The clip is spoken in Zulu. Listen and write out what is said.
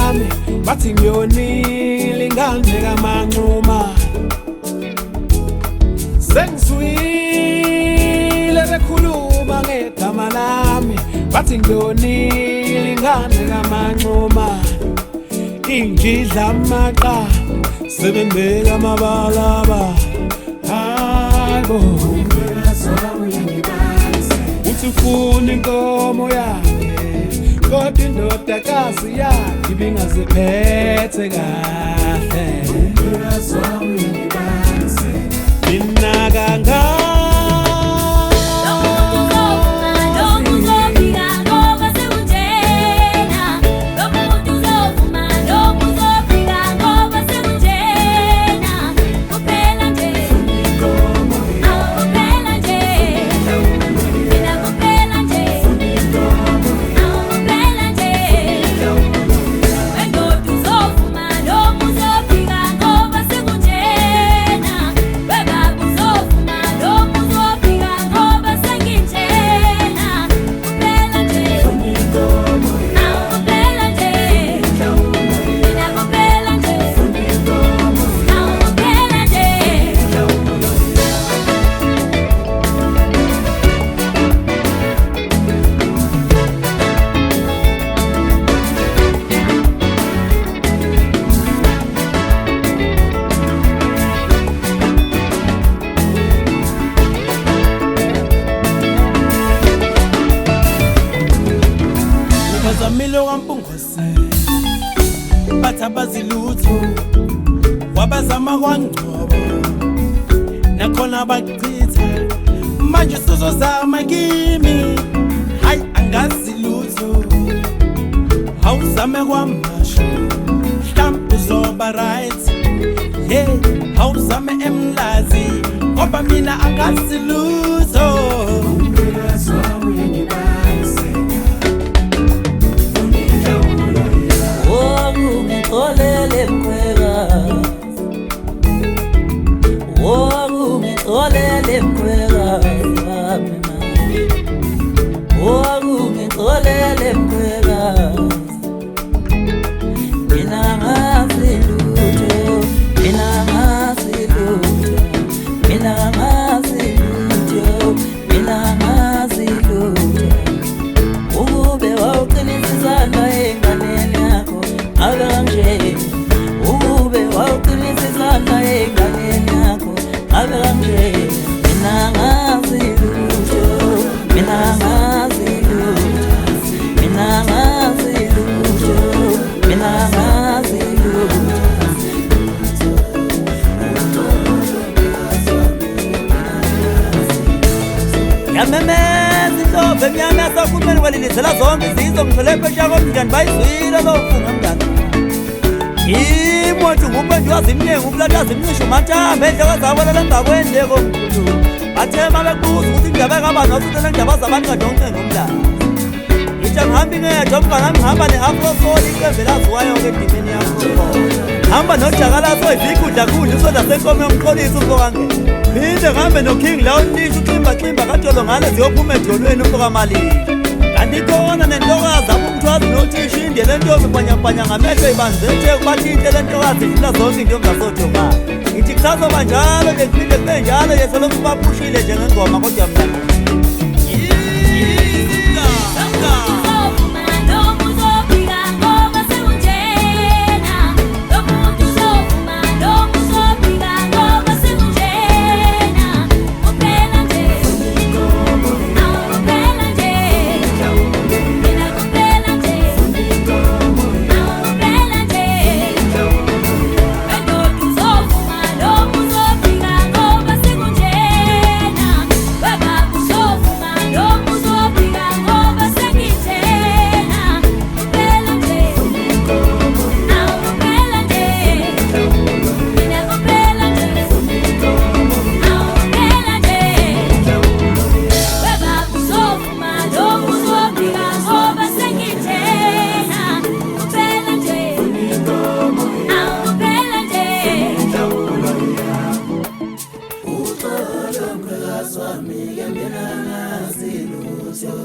lami bathi ngiyonile ingane kaManxuma sengizwile bekhuluma ngegama lami bathi ngiyonile ingane kaManxuma ingidla amaqa sebembeka amabalaba hayibo uthi ufuna inkomo yakhe kodwa indodakazi yakhe ibingaziphethe kahle mina kangaka Zamilo wampungose bathabazilutho wabazama kwangcobo nakhona bachitha manje sizozama kimi hayi angazilutho awuzame kwamasho mhlawumbe uzoba right hey awuzame emlazi ngoba mina angazilutho Olele mkwega olele mkwega mina ngasilujo mina ngasilujo mina ngasilujo mina ngasilujo ube wawuqinisisana enganeni yakho akanje ube wawuqinisisana enganeni yakho akanje mina ngasilujo mina ngasilujo mina ngasilujo mina ngasilujo yamemeza inhlobo emnyamesa kumele walilizela zonke izizwe ngitholepesha komngani bayizwile lofunga mngani imoto ngumanje wazimnyenga ukulataza imncisho umathambe endleko zabolela ngakwendleko mkhulu athema bekubuza ukuthi indaba ekaba nosutela ndaba zabantu ngadoncenga umlando ngithi angihambi ngedwa umngani ngihamba ne-afrosol iqembe laziwayo-ke endimeni ye-afrosol hamba nojakalaso ivikudla kudla isoda senkomo yomxolisa umfokangela phinde ngihambe noking la unisho uximbaximba kajolo ngale ziyophuma edolweni umfokamalini kanti khona nentokazi abumthwazi nothisha indlela entombi bhanyabhanya ngamehlo ibanzethe bathi inhle le ntokazi idlula zonke intombi zasodongana ngithi kusazoba njalo ngiphinde kube njalo yeselokhu baphushile njengengoma kodwa mna Swami, yambena naziluzo.